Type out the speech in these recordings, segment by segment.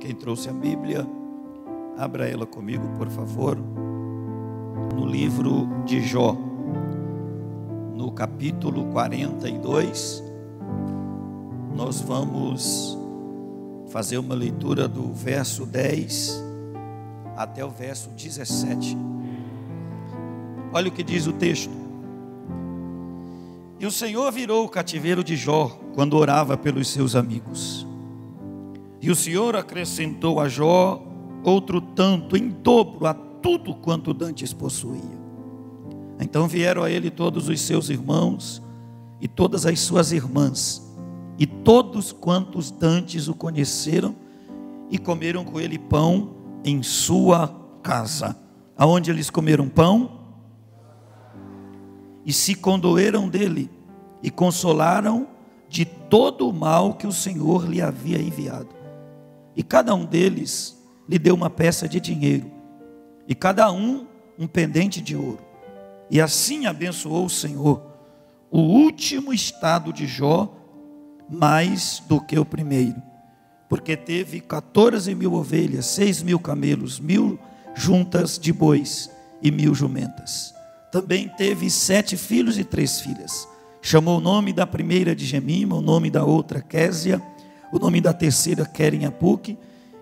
Quem trouxe a Bíblia, abra ela comigo, por favor, no livro de Jó, no capítulo 42. Nós vamos fazer uma leitura do verso 10 até o verso 17. Olha o que diz o texto. E o Senhor virou o cativeiro de Jó quando orava pelos seus amigos. E o Senhor acrescentou a Jó outro tanto, em dobro, a tudo quanto dantes possuía. Então vieram a ele todos os seus irmãos e todas as suas irmãs, e todos quantos dantes o conheceram, e comeram com ele pão em sua casa. Aonde eles comeram pão? E se condoeram dele, e consolaram de todo o mal que o Senhor lhe havia enviado. E cada um deles lhe deu uma peça de dinheiro, e cada um pendente de ouro. E assim abençoou o Senhor o último estado de Jó, mais do que o primeiro, porque teve 14.000 ovelhas, 6.000 camelos, 1.000 juntas de bois e 1.000 jumentas. Também teve 7 filhos e 3 filhas. Chamou o nome da primeira de Gemima, o nome da outra Késia, o nome da terceira Queren-Apuque,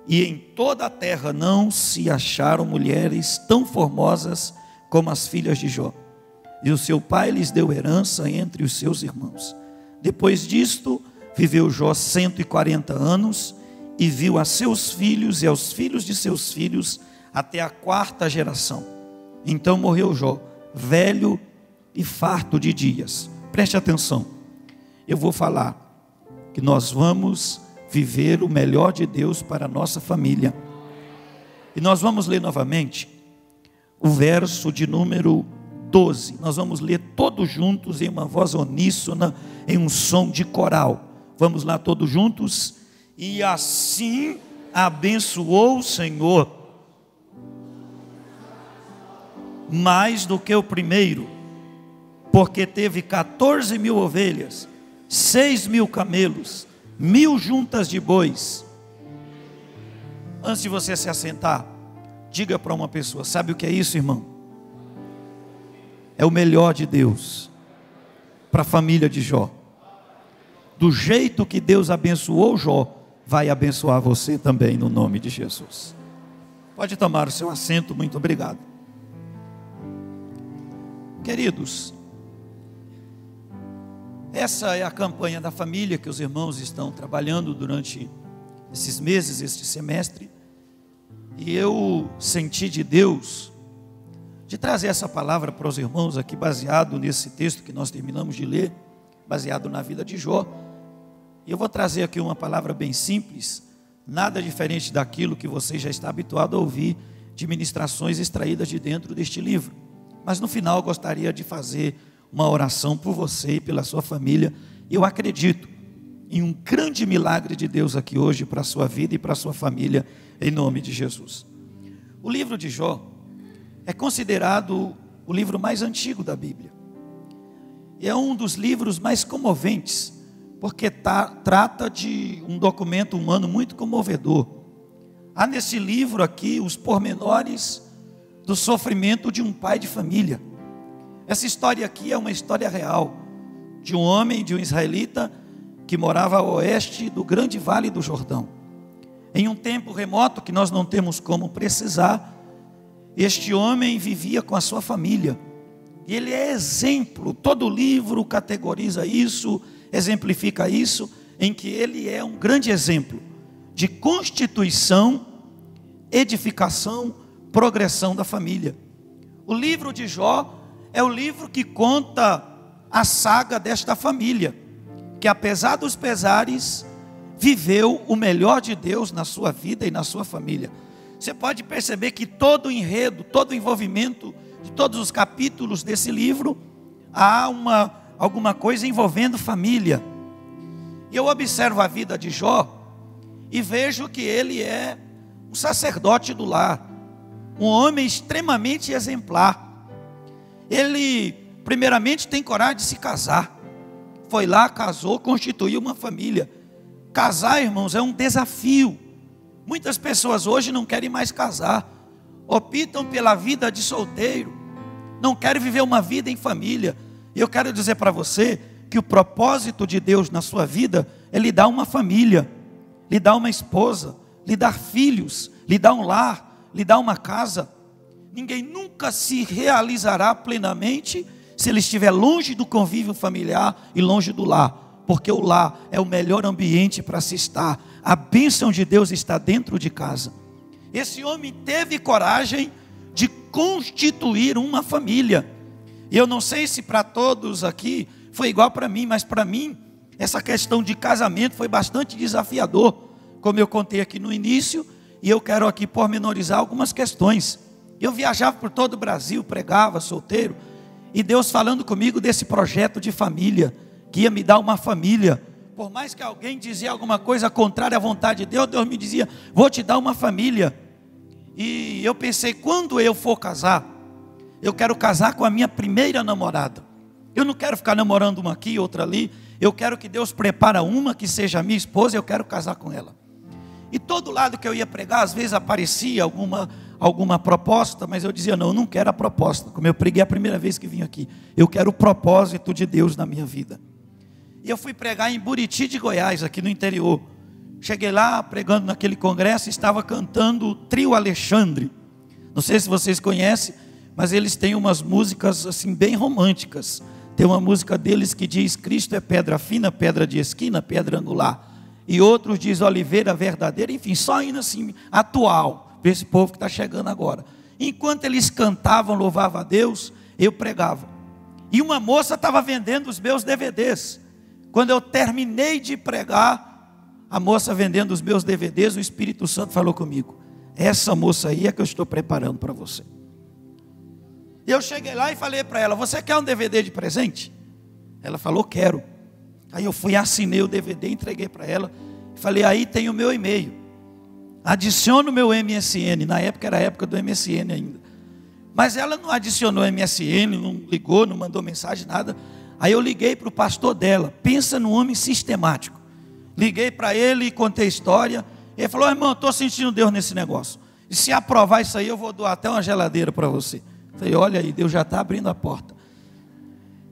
e em toda a terra não se acharam mulheres tão formosas como as filhas de Jó. E o seu pai lhes deu herança entre os seus irmãos. Depois disto, viveu Jó 140 anos, e viu a seus filhos e aos filhos de seus filhos até a 4ª geração. Então morreu Jó, velho e farto de dias. Preste atenção, eu vou falar que nós vamos viver o melhor de Deus para a nossa família. E nós vamos ler novamente o verso de número 12. Nós vamos ler todos juntos em uma voz uníssona, em um som de coral. Vamos lá todos juntos. E assim abençoou o Senhor mais do que o primeiro, porque teve 14.000 ovelhas, 6.000 camelos, 1.000 juntas de bois. Antes de você se assentar, diga para uma pessoa: sabe o que é isso, irmão? É o melhor de Deus para a família de Jó. Do jeito que Deus abençoou Jó, vai abençoar você também, no nome de Jesus. Pode tomar o seu assento, muito obrigado. Queridos, essa é a campanha da família que os irmãos estão trabalhando durante esses meses, este semestre. E eu senti de Deus de trazer essa palavra para os irmãos aqui, baseado nesse texto que nós terminamos de ler, baseado na vida de Jó. E eu vou trazer aqui uma palavra bem simples, nada diferente daquilo que você já está habituado a ouvir de ministrações extraídas de dentro deste livro. Mas no final eu gostaria de fazer uma oração por você e pela sua família. Eu acredito em um grande milagre de Deus aqui hoje para a sua vida e para a sua família, em nome de Jesus. O livro de Jó é considerado o livro mais antigo da Bíblia. E é um dos livros mais comoventes, porque trata de um documento humano muito comovedor. Há nesse livro aqui os pormenores do sofrimento de um pai de família. Essa história aqui é uma história real, de um homem, de um israelita, que morava a oeste do grande vale do Jordão. Em um tempo remoto que nós não temos como precisar, este homem vivia com a sua família. E ele é exemplo, todo o livro categoriza isso, exemplifica isso, em que ele é um grande exemplo de constituição, edificação, progressão da família. O livro de Jó é o livro que conta a saga desta família, que apesar dos pesares, viveu o melhor de Deus na sua vida e na sua família. Você pode perceber que todo o enredo, todo o envolvimento de todos os capítulos desse livro, há alguma coisa envolvendo família. E eu observo a vida de Jó e vejo que ele é um sacerdote do lar, um homem extremamente exemplar. Ele primeiramente tem coragem de se casar. Foi lá, casou, constituiu uma família. Casar, irmãos, é um desafio. Muitas pessoas hoje não querem mais casar, optam pela vida de solteiro, não querem viver uma vida em família. E eu quero dizer para você que o propósito de Deus na sua vida é lhe dar uma família, lhe dar uma esposa, lhe dar filhos, lhe dar um lar, lhe dar uma casa. Ninguém nunca se realizará plenamente se ele estiver longe do convívio familiar e longe do lar, porque o lar é o melhor ambiente para se estar. A bênção de Deus está dentro de casa. Esse homem teve coragem de constituir uma família. E eu não sei se para todos aqui foi igual para mim, mas para mim essa questão de casamento foi bastante desafiador, como eu contei aqui no início, e eu quero aqui pormenorizar algumas questões. Eu viajava por todo o Brasil, pregava, solteiro, e Deus falando comigo desse projeto de família, que ia me dar uma família. Por mais que alguém dizia alguma coisa contrária à vontade de Deus, Deus me dizia, vou te dar uma família. E eu pensei, quando eu for casar, eu quero casar com a minha primeira namorada. Eu não quero ficar namorando uma aqui, outra ali. Eu quero que Deus prepare uma que seja a minha esposa, eu quero casar com ela. E todo lado que eu ia pregar, às vezes aparecia alguma proposta, mas eu dizia, não, eu não quero a proposta. Como eu preguei a primeira vez que vim aqui, eu quero o propósito de Deus na minha vida. E eu fui pregar em Buriti de Goiás, aqui no interior. Cheguei lá, pregando naquele congresso, estava cantando o Trio Alexandre. Não sei se vocês conhecem, mas eles têm umas músicas assim bem românticas. Tem uma música deles que diz, Cristo é pedra fina, pedra de esquina, pedra angular. E outros diz oliveira verdadeira, enfim, só indo assim, atual, para esse povo que está chegando agora. Enquanto eles cantavam, louvavam a Deus, eu pregava. E uma moça estava vendendo os meus DVDs. Quando eu terminei de pregar, a moça vendendo os meus DVDs, o Espírito Santo falou comigo, essa moça aí é que eu estou preparando para você. E eu cheguei lá e falei para ela, você quer um DVD de presente? Ela falou, quero. Aí eu fui, assinei o DVD, entreguei para ela, falei, aí tem o meu e-mail, adiciona o meu MSN, na época era a época do MSN ainda, mas ela não adicionou MSN, não ligou, não mandou mensagem, nada. Aí eu liguei para o pastor dela, pensa num homem sistemático, liguei para ele e contei a história, ele falou, irmão, estou sentindo Deus nesse negócio, e se aprovar isso aí, eu vou doar até uma geladeira para você. Falei, olha aí, Deus já está abrindo a porta.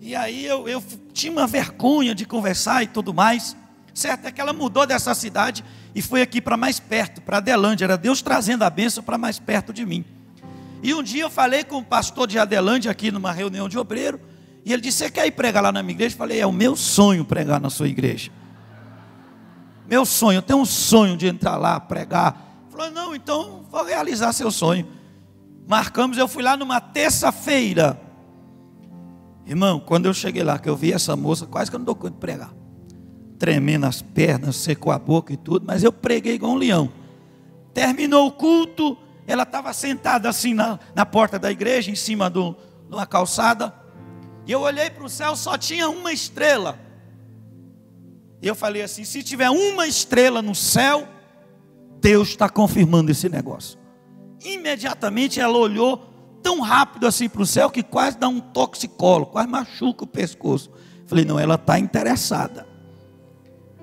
E aí eu tinha uma vergonha de conversar e tudo mais. Certo é que ela mudou dessa cidade e foi aqui para mais perto, para Adelândia. Era Deus trazendo a bênção para mais perto de mim. E um dia eu falei com o pastor de Adelândia aqui numa reunião de obreiro. E ele disse, você quer ir pregar lá na minha igreja? Eu falei, é o meu sonho pregar na sua igreja. Meu sonho, eu tenho um sonho de entrar lá, pregar. Ele falou, não, então vou realizar seu sonho. Marcamos, eu fui lá numa terça-feira. Irmão, quando eu cheguei lá, que eu vi essa moça, quase que eu não dou conta de pregar. Tremendo as pernas, secou a boca e tudo, mas eu preguei igual um leão. Terminou o culto, ela estava sentada assim na porta da igreja, em cima de uma calçada. E eu olhei para o céu, só tinha uma estrela. E eu falei assim, se tiver uma estrela no céu, Deus está confirmando esse negócio. Imediatamente ela olhou tão rápido assim para o céu que quase dá um toxicolo, quase machuca o pescoço. Falei, não, ela está interessada.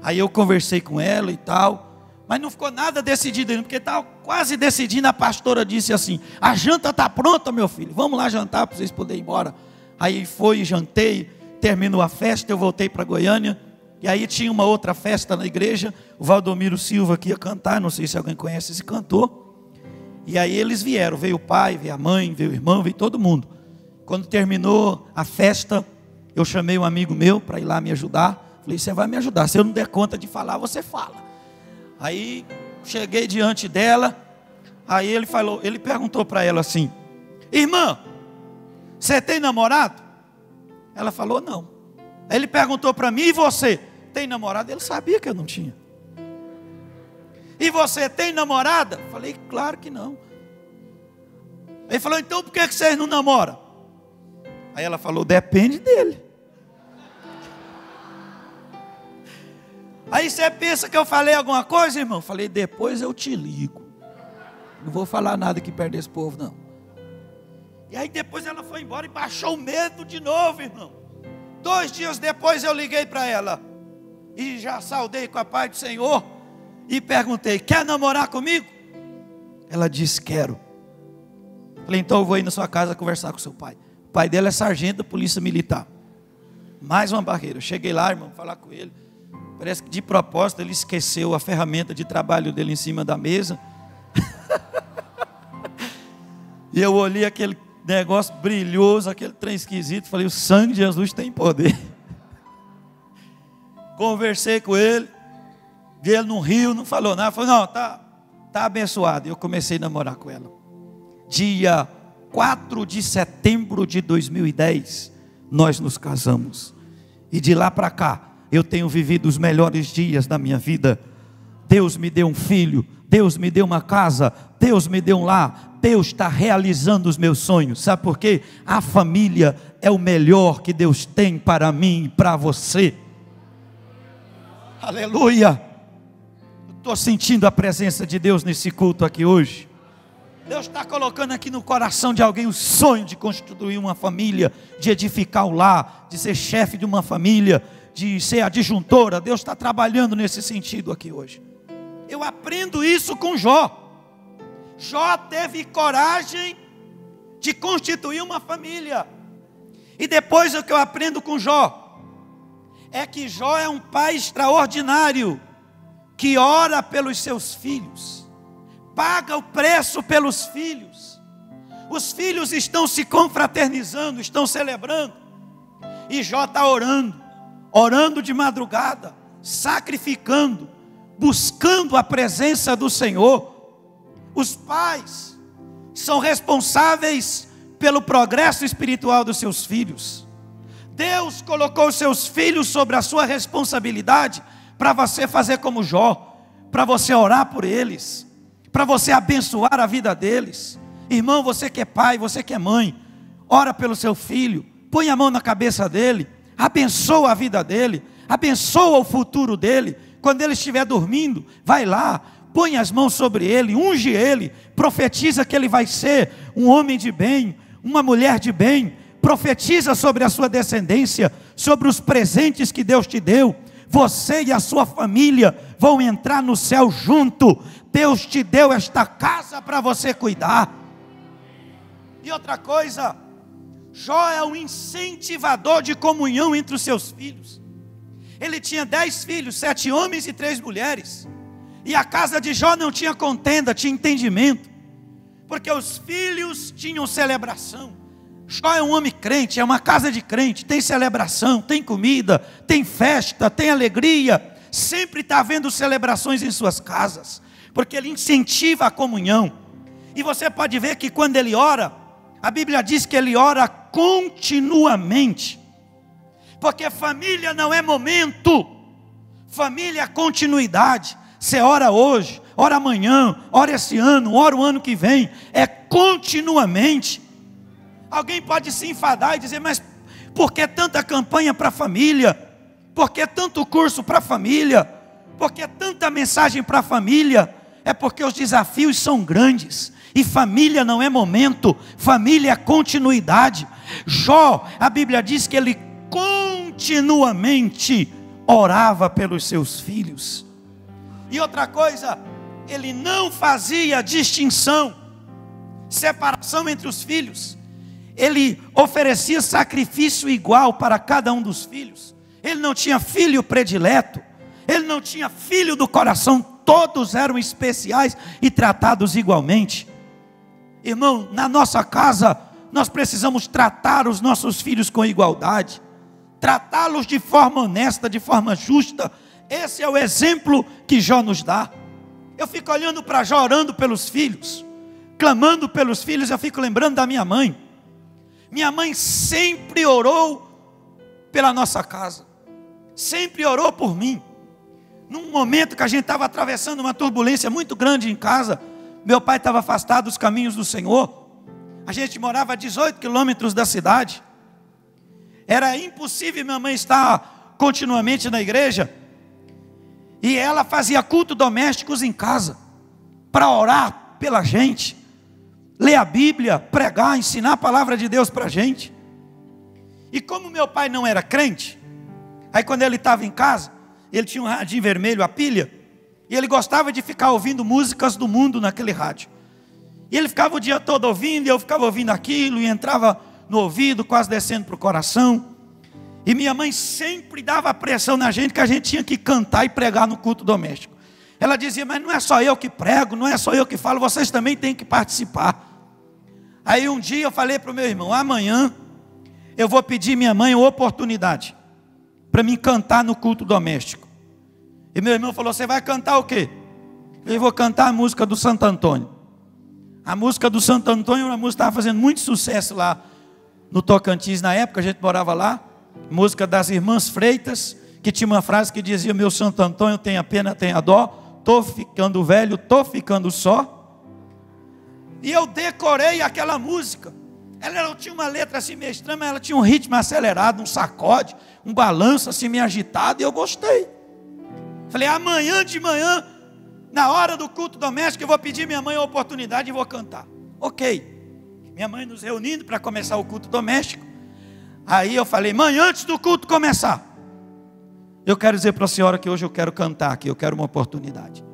Aí eu conversei com ela e tal, mas não ficou nada decidido ainda, porque estava quase decidindo. A pastora disse assim, a janta está pronta, meu filho, vamos lá jantar para vocês poderem ir embora. Aí foi, jantei, terminou a festa, eu voltei para Goiânia, e aí tinha uma outra festa na igreja, o Valdomiro Silva que ia cantar, não sei se alguém conhece esse cantor. E aí eles vieram, veio o pai, veio a mãe, veio o irmão, veio todo mundo. Quando terminou a festa, eu chamei um amigo meu para ir lá me ajudar. Falei, você vai me ajudar, se eu não der conta de falar, você fala. Aí cheguei diante dela, aí ele perguntou para ela assim, irmã, você tem namorado? Ela falou, não. Aí ele perguntou para mim, e você, tem namorado? Ele sabia que eu não tinha. E você tem namorada? Falei, claro que não. Ele falou, então por que vocês não namoram? Aí ela falou, depende dele. Aí você pensa que eu falei alguma coisa, irmão? Falei, depois eu te ligo. Não vou falar nada aqui perto desse povo, não. E aí depois ela foi embora e baixou o medo de novo, irmão. 2 dias depois eu liguei para ela. E já saudei com a paz do Senhor. e perguntei: quer namorar comigo? Ela disse: quero. Falei: então eu vou ir na sua casa conversar com seu pai. O pai dela é sargento da polícia militar. Mais uma barreira. Eu cheguei lá, irmão, falar com ele. Parece que de propósito ele esqueceu a ferramenta de trabalho dele em cima da mesa. E eu olhei aquele negócio brilhoso, aquele trem esquisito. Falei: o sangue de Jesus tem poder. Conversei com ele. E ele não riu, não falou nada. Falou: não, tá abençoado. E eu comecei a namorar com ela. Dia 4 de setembro de 2010, nós nos casamos. E de lá para cá, eu tenho vivido os melhores dias da minha vida. Deus me deu um filho, Deus me deu uma casa, Deus me deu um lar. Deus está realizando os meus sonhos. Sabe por quê? A família é o melhor que Deus tem para mim e para você. Aleluia. Estou sentindo a presença de Deus nesse culto aqui hoje. Deus está colocando aqui no coração de alguém o sonho de construir uma família, de edificar o lar, de ser chefe de uma família, de ser adjuntora. Deus está trabalhando nesse sentido aqui hoje. Eu aprendo isso com Jó. Jó teve coragem de constituir uma família. E depois o que eu aprendo com Jó é que Jó é um pai extraordinário, que ora pelos seus filhos, paga o preço pelos filhos. Os filhos estão se confraternizando, estão celebrando, e Jó está orando de madrugada, sacrificando, buscando a presença do Senhor. Os pais são responsáveis pelo progresso espiritual dos seus filhos. Deus colocou os seus filhos sobre a sua responsabilidade, para você fazer como Jó, para você orar por eles, para você abençoar a vida deles. Irmão, você que é pai, você que é mãe, ora pelo seu filho, põe a mão na cabeça dele, abençoa a vida dele, abençoa o futuro dele. Quando ele estiver dormindo, vai lá, põe as mãos sobre ele, unge ele, profetiza que ele vai ser um homem de bem, uma mulher de bem, profetiza sobre a sua descendência, sobre os presentes que Deus te deu. Você e a sua família vão entrar no céu junto. Deus te deu esta casa para você cuidar. E outra coisa, Jó é um incentivador de comunhão entre os seus filhos. Ele tinha 10 filhos, 7 homens e 3 mulheres. E a casa de Jó não tinha contenda, tinha entendimento. Porque os filhos tinham celebração. Jó é um homem crente, é uma casa de crente, tem celebração, tem comida, tem festa, tem alegria, sempre está havendo celebrações em suas casas, porque ele incentiva a comunhão. E você pode ver que quando ele ora, a Bíblia diz que ele ora continuamente, porque família não é momento, família é continuidade. Você ora hoje, ora amanhã, ora esse ano, ora o ano que vem, é continuamente. Alguém pode se enfadar e dizer: mas por que tanta campanha para a família? Por que tanto curso para a família? Por que tanta mensagem para a família? É porque os desafios são grandes, e família não é momento, família é continuidade. Jó, a Bíblia diz que ele continuamente orava pelos seus filhos. E outra coisa, ele não fazia distinção, separação entre os filhos. Ele oferecia sacrifício igual para cada um dos filhos. Ele não tinha filho predileto, ele não tinha filho do coração. Todos eram especiais e tratados igualmente. Irmão, na nossa casa nós precisamos tratar os nossos filhos com igualdade, tratá-los de forma honesta, de forma justa. Esse é o exemplo que Jó nos dá. Eu fico olhando para Jó, orando pelos filhos, clamando pelos filhos. Eu fico lembrando da minha mãe. Minha mãe sempre orou pela nossa casa, sempre orou por mim. Num momento que a gente estava atravessando uma turbulência muito grande em casa, meu pai estava afastado dos caminhos do Senhor. A gente morava a 18 quilômetros da cidade. Era impossível minha mãe estar continuamente na igreja. E ela fazia culto domésticos em casa, para orar pela gente, ler a Bíblia, pregar, ensinar a palavra de Deus para a gente. E como meu pai não era crente, aí quando ele estava em casa, ele tinha um radinho vermelho, a pilha, E ele gostava de ficar ouvindo músicas do mundo naquele rádio. E ele ficava o dia todo ouvindo, e eu ficava ouvindo aquilo, e entrava no ouvido, quase descendo para o coração. E minha mãe sempre dava pressão na gente, que a gente tinha que cantar e pregar no culto doméstico. Ela dizia, mas não é só eu que prego, não é só eu que falo, vocês também têm que participar. Aí um dia eu falei para o meu irmão, amanhã eu vou pedir minha mãe uma oportunidade para mim cantar no culto doméstico. E meu irmão falou, você vai cantar o quê? Eu vou cantar a música do Santo Antônio. A música do Santo Antônio, a música estava fazendo muito sucesso lá no Tocantins, na época a gente morava lá. Música das Irmãs Freitas, que tinha uma frase que dizia, meu Santo Antônio, tenha pena, tenha dó, estou ficando velho, estou ficando só. E eu decorei aquela música. Ela tinha uma letra assim meio estranha, mas ela tinha um ritmo acelerado, um sacode, um balanço assim meio agitado, e eu gostei. Falei, amanhã de manhã, na hora do culto doméstico, eu vou pedir minha mãe a oportunidade e vou cantar. Ok. Minha mãe nos reunindo para começar o culto doméstico. Aí eu falei, mãe, antes do culto começar, eu quero dizer para a senhora que hoje eu quero cantar aqui, eu quero uma oportunidade.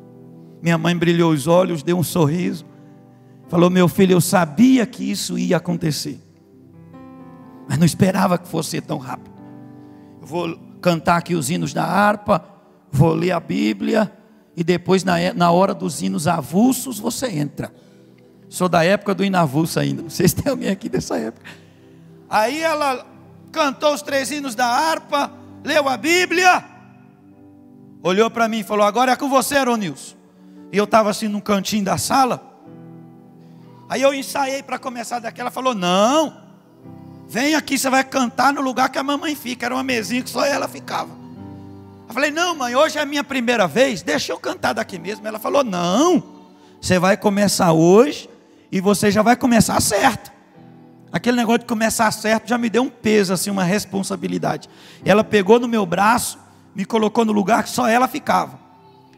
Minha mãe brilhou os olhos, deu um sorriso, falou, meu filho, eu sabia que isso ia acontecer, mas não esperava que fosse tão rápido. Eu vou cantar aqui os hinos da harpa, vou ler a Bíblia, e depois na hora dos hinos avulsos você entra. Sou da época do hino avulso ainda, não sei se tem alguém aqui dessa época. Aí ela cantou os 3 hinos da harpa, leu a Bíblia, olhou para mim e falou, agora é com você, Aronilson. E eu estava assim num cantinho da sala. Aí eu ensaiei para começar daqui. Ela falou, não, vem aqui, você vai cantar no lugar que a mamãe fica. Era uma mesinha que só ela ficava. Eu falei, não mãe, hoje é a minha primeira vez, deixa eu cantar daqui mesmo. Ela falou, não, você vai começar hoje e você já vai começar certo. Aquele negócio de começar certo já me deu um peso, assim, uma responsabilidade. Ela pegou no meu braço, me colocou no lugar que só ela ficava.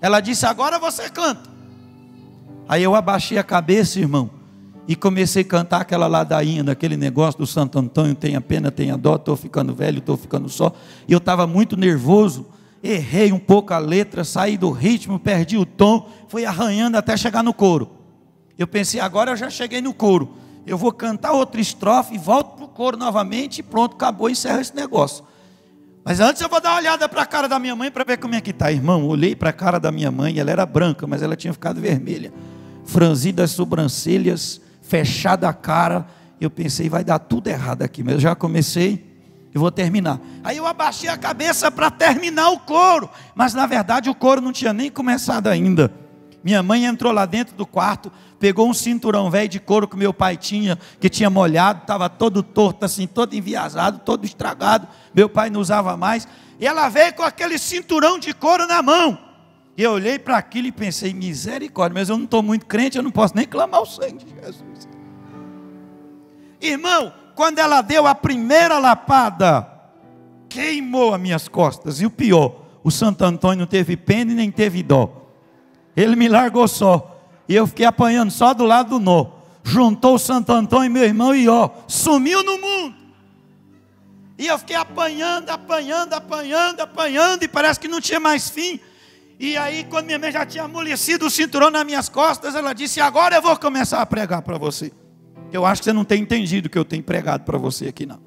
Ela disse, agora você canta. Aí eu abaixei a cabeça, irmão, e comecei a cantar aquela ladainha, daquele negócio do Santo Antônio, tenha pena, tenha dó, estou ficando velho, estou ficando só. E eu estava muito nervoso, errei um pouco a letra, saí do ritmo, perdi o tom, fui arranhando até chegar no coro. Eu pensei, agora eu já cheguei no coro. Eu vou cantar outra estrofe, volto para o coro novamente e pronto, acabou, encerra esse negócio. Mas antes eu vou dar uma olhada para a cara da minha mãe para ver como é que está. Irmão, olhei para a cara da minha mãe, ela era branca, mas ela tinha ficado vermelha. Franzida as sobrancelhas, fechada a cara. Eu pensei, vai dar tudo errado aqui, mas eu já comecei e vou terminar. Aí eu abaixei a cabeça para terminar o coro, mas na verdade o coro não tinha nem começado ainda. Minha mãe entrou lá dentro do quarto, pegou um cinturão velho de couro que meu pai tinha, que tinha molhado, estava todo torto assim, todo enviasado, todo estragado, meu pai não usava mais, e ela veio com aquele cinturão de couro na mão, e eu olhei para aquilo e pensei, misericórdia, mas eu não estou muito crente, eu não posso nem clamar o sangue de Jesus. Irmão, quando ela deu a primeira lapada, queimou as minhas costas, e o pior, o Santo Antônio não teve pena e nem teve dó, ele me largou só. E eu fiquei apanhando só do lado do nó. Juntou o Santo Antônio e meu irmão e ó, sumiu no mundo. E eu fiquei apanhando, e parece que não tinha mais fim. E aí quando minha mãe já tinha amolecido o cinturão nas minhas costas, ela disse, agora eu vou começar a pregar para você. Eu acho que você não tem entendido o que eu tenho pregado para você aqui não.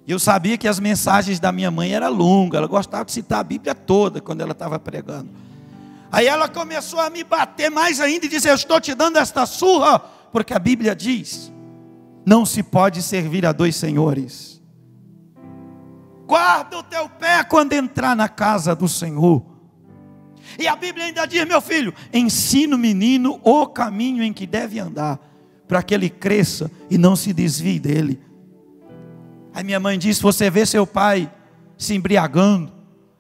Eu sabia que as mensagens da minha mãe eram longas, ela gostava de citar a Bíblia toda quando ela estava pregando. Aí ela começou a me bater mais ainda e dizer, eu estou te dando esta surra, porque a Bíblia diz, não se pode servir a 2 senhores. Guarda o teu pé quando entrar na casa do Senhor. E a Bíblia ainda diz, meu filho, ensina o menino o caminho em que deve andar, para que ele cresça e não se desvie dele. Aí minha mãe disse, você vê seu pai se embriagando,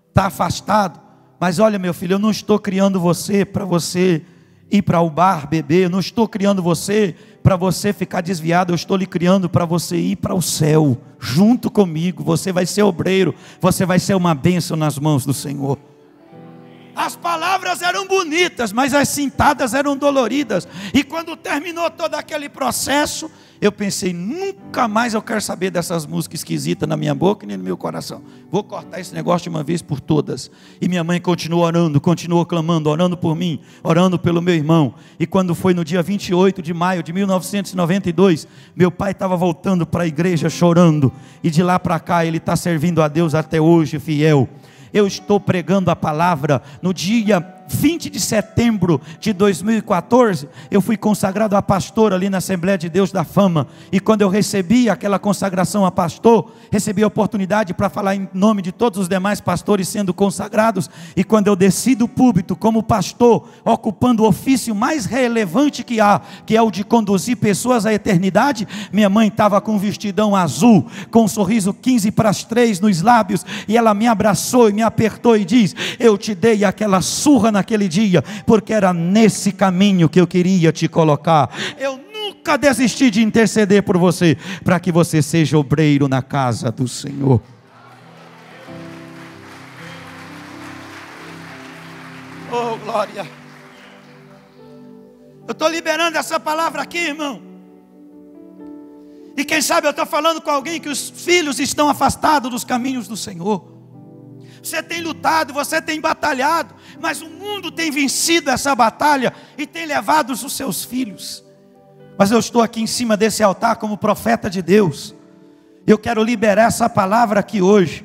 está afastado, mas olha meu filho, eu não estou criando você para você ir para o bar beber, eu não estou criando você para você ficar desviado, eu estou lhe criando para você ir para o céu, junto comigo, você vai ser obreiro, você vai ser uma bênção nas mãos do Senhor. As palavras eram bonitas, mas as cintadas eram doloridas, e quando terminou todo aquele processo, eu pensei, nunca mais eu quero saber dessas músicas esquisitas na minha boca e nem no meu coração. Vou cortar esse negócio de uma vez por todas. E minha mãe continuou orando, continuou clamando, orando por mim, orando pelo meu irmão. E quando foi no dia 28 de maio de 1992, meu pai estava voltando para a igreja chorando. E de lá para cá ele está servindo a Deus até hoje, fiel. Eu estou pregando a palavra no dia 20 de setembro de 2014, eu fui consagrado a pastor ali na Assembleia de Deus da Fama, e quando eu recebi aquela consagração a pastor, recebi a oportunidade para falar em nome de todos os demais pastores sendo consagrados, e quando eu desci do púlpito como pastor, ocupando o ofício mais relevante que há, que é o de conduzir pessoas à eternidade, minha mãe estava com um vestidão azul, com um sorriso 15 para as 3 nos lábios, e ela me abraçou e me apertou e diz, eu te dei aquela surra naquele dia, porque era nesse caminho que eu queria te colocar. Eu nunca desisti de interceder por você, para que você seja obreiro na casa do Senhor. Oh, glória! Eu estou liberando essa palavra aqui, irmão. E quem sabe eu estou falando com alguém que os filhos estão afastados dos caminhos do Senhor. Você tem lutado, você tem batalhado, mas o mundo tem vencido essa batalha e tem levado os seus filhos. Mas eu estou aqui em cima desse altar como profeta de Deus. Eu quero liberar essa palavra aqui hoje,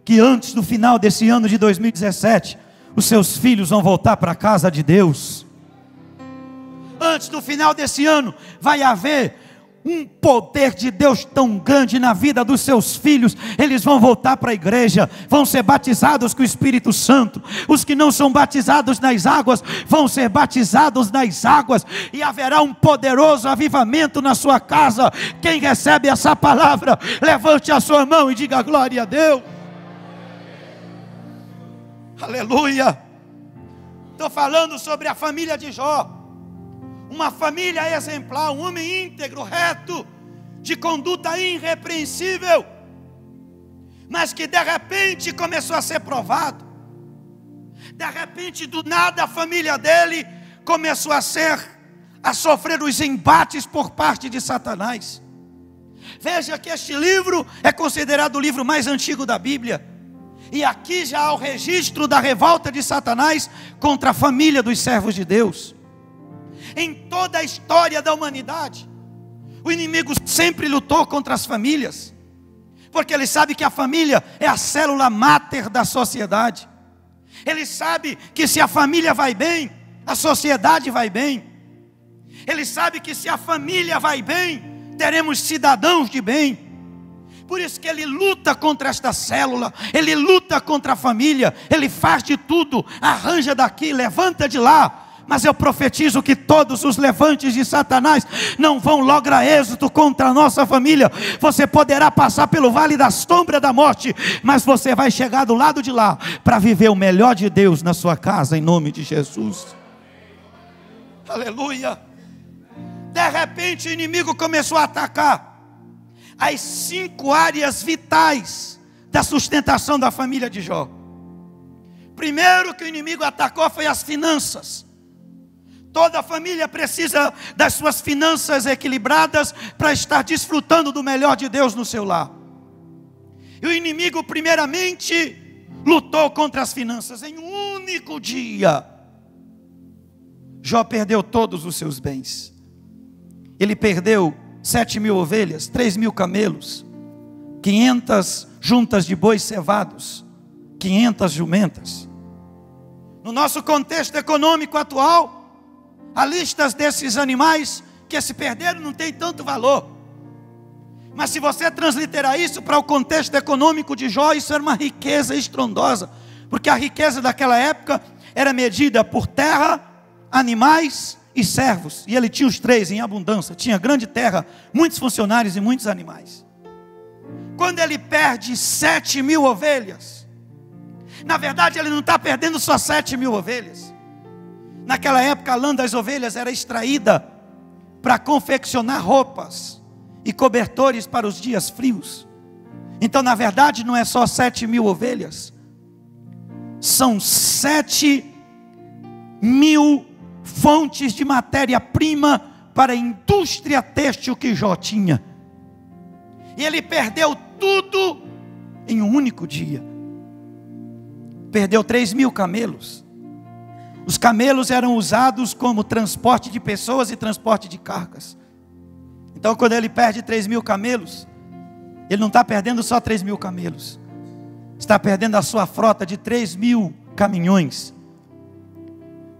que antes do final desse ano de 2017, os seus filhos vão voltar para a casa de Deus. Antes do final desse ano, vai haver um poder de Deus tão grande na vida dos seus filhos. Eles vão voltar para a igreja, vão ser batizados com o Espírito Santo. Os que não são batizados nas águas, vão ser batizados nas águas, e haverá um poderoso avivamento na sua casa. Quem recebe essa palavra, levante a sua mão e diga glória a Deus. Aleluia. Estou falando sobre a família de Jó. Uma família exemplar, um homem íntegro, reto, de conduta irrepreensível, mas que de repente começou a ser provado. De repente, do nada, a família dele começou a sofrer os embates por parte de Satanás. Veja que este livro é considerado o livro mais antigo da Bíblia, e aqui já há o registro da revolta de Satanás contra a família dos servos de Deus. Em toda a história da humanidade, o inimigo sempre lutou contra as famílias, porque ele sabe que a família é a célula máter da sociedade. Ele sabe que se a família vai bem, a sociedade vai bem. Ele sabe que se a família vai bem, teremos cidadãos de bem. Por isso que ele luta contra esta célula, ele luta contra a família, ele faz de tudo, arranja daqui, levanta de lá. Mas eu profetizo que todos os levantes de Satanás não vão lograr êxito contra a nossa família. Você poderá passar pelo vale da sombra da morte, mas você vai chegar do lado de lá para viver o melhor de Deus na sua casa, em nome de Jesus. Aleluia. De repente o inimigo começou a atacar as 5 áreas vitais da sustentação da família de Jó. Primeiro que o inimigo atacou foi as finanças. Toda família precisa das suas finanças equilibradas para estar desfrutando do melhor de Deus no seu lar. E o inimigo primeiramente lutou contra as finanças. Em um único dia, Jó perdeu todos os seus bens. Ele perdeu 7.000 ovelhas, 3.000 camelos, 500 juntas de bois cevados, 500 jumentas. No nosso contexto econômico atual, a lista desses animais que se perderam não tem tanto valor. Mas se você transliterar isso para o contexto econômico de Jó, isso era uma riqueza estrondosa. Porque a riqueza daquela época era medida por terra, animais e servos. E ele tinha os 3 em abundância. Tinha grande terra, muitos funcionários e muitos animais. Quando ele perde 7.000 ovelhas, na verdade ele não está perdendo só 7.000 ovelhas. Naquela época a lã das ovelhas era extraída para confeccionar roupas e cobertores para os dias frios. Então na verdade não é só 7.000 ovelhas, são 7.000 fontes de matéria-prima para a indústria têxtil que Jó tinha. E ele perdeu tudo em um único dia. Perdeu 3.000 camelos. Os camelos eram usados como transporte de pessoas e transporte de cargas. Então, quando ele perde 3.000 camelos, ele não está perdendo só 3.000 camelos. Está perdendo a sua frota de 3.000 caminhões,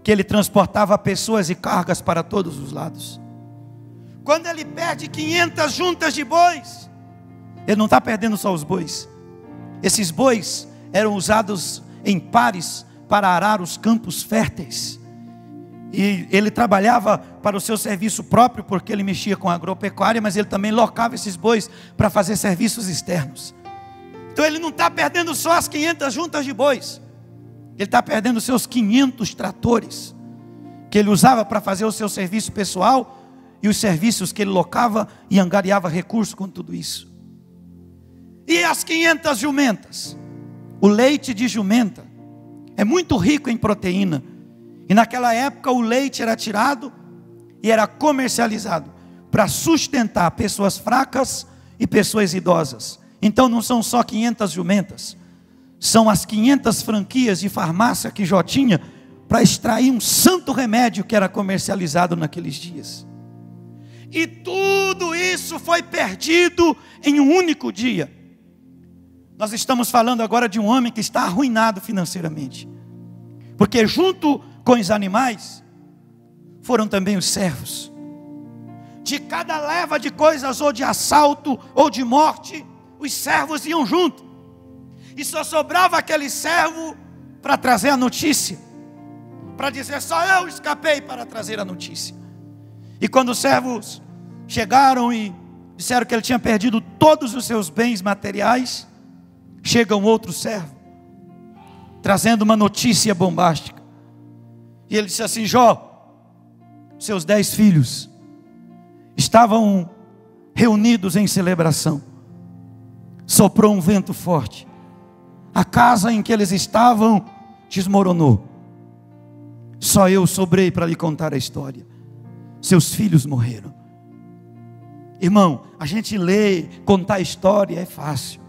que ele transportava pessoas e cargas para todos os lados. Quando ele perde 500 juntas de bois, ele não está perdendo só os bois. Esses bois eram usados em pares para arar os campos férteis. E ele trabalhava para o seu serviço próprio, porque ele mexia com a agropecuária, mas ele também locava esses bois para fazer serviços externos. Então ele não está perdendo só as 500 juntas de bois. Ele está perdendo os seus 500 tratores, que ele usava para fazer o seu serviço pessoal, e os serviços que ele locava e angariava recursos com tudo isso. E as 500 jumentas? O leite de jumenta é muito rico em proteína. E naquela época o leite era tirado e era comercializado para sustentar pessoas fracas e pessoas idosas. Então não são só 500 jumentas, são as 500 franquias de farmácia que Jó tinha para extrair um santo remédio que era comercializado naqueles dias. E tudo isso foi perdido em um único dia. Nós estamos falando agora de um homem que está arruinado financeiramente, porque junto com os animais foram também os servos. De cada leva de coisas, ou de assalto, ou de morte, os servos iam junto. E só sobrava aquele servo para trazer a notícia, para dizer: só eu escapei para trazer a notícia. E quando os servos chegaram e disseram que ele tinha perdido todos os seus bens materiais, chega um outro servo, trazendo uma notícia bombástica. E ele disse assim: Jó, seus 10 filhos estavam reunidos em celebração. Soprou um vento forte. A casa em que eles estavam desmoronou. Só eu sobrei para lhe contar a história. Seus filhos morreram. Irmão, a gente lê, contar a história é fácil.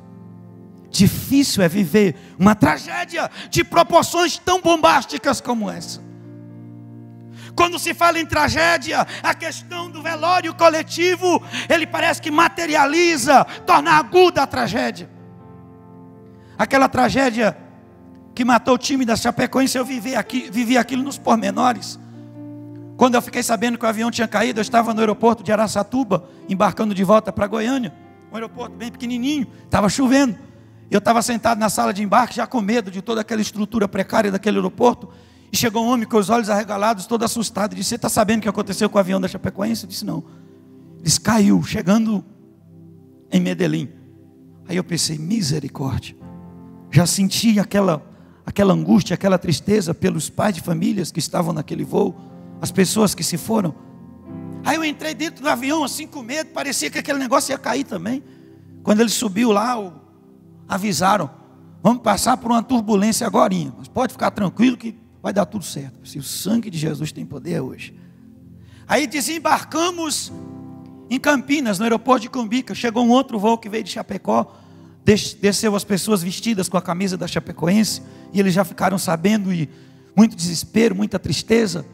Difícil é viver uma tragédia de proporções tão bombásticas como essa. Quando se fala em tragédia, a questão do velório coletivo, ele parece que materializa, torna aguda a tragédia. Aquela tragédia que matou o time da Chapecoense, eu vivi aquilo nos pormenores. Quando eu fiquei sabendo que o avião tinha caído, eu estava no aeroporto de Araçatuba, embarcando de volta para Goiânia. Um aeroporto bem pequenininho, estava chovendo. Eu estava sentado na sala de embarque, já com medo de toda aquela estrutura precária daquele aeroporto. E chegou um homem com os olhos arregalados, todo assustado, e disse: você está sabendo o que aconteceu com o avião da Chapecoense? Eu disse: não. Ele disse: caiu, chegando em Medellín. Aí eu pensei: misericórdia. Já senti aquela angústia, aquela tristeza pelos pais de famílias que estavam naquele voo, as pessoas que se foram. Aí eu entrei dentro do avião assim com medo, parecia que aquele negócio ia cair também. Quando ele subiu lá, avisaram: vamos passar por uma turbulência agorinha, mas pode ficar tranquilo que vai dar tudo certo. Se o sangue de Jesus tem poder hoje. Aí desembarcamos em Campinas, no aeroporto de Cumbica. Chegou um outro voo que veio de Chapecó, desceu as pessoas vestidas com a camisa da Chapecoense, e eles já ficaram sabendo, e muito desespero, muita tristeza.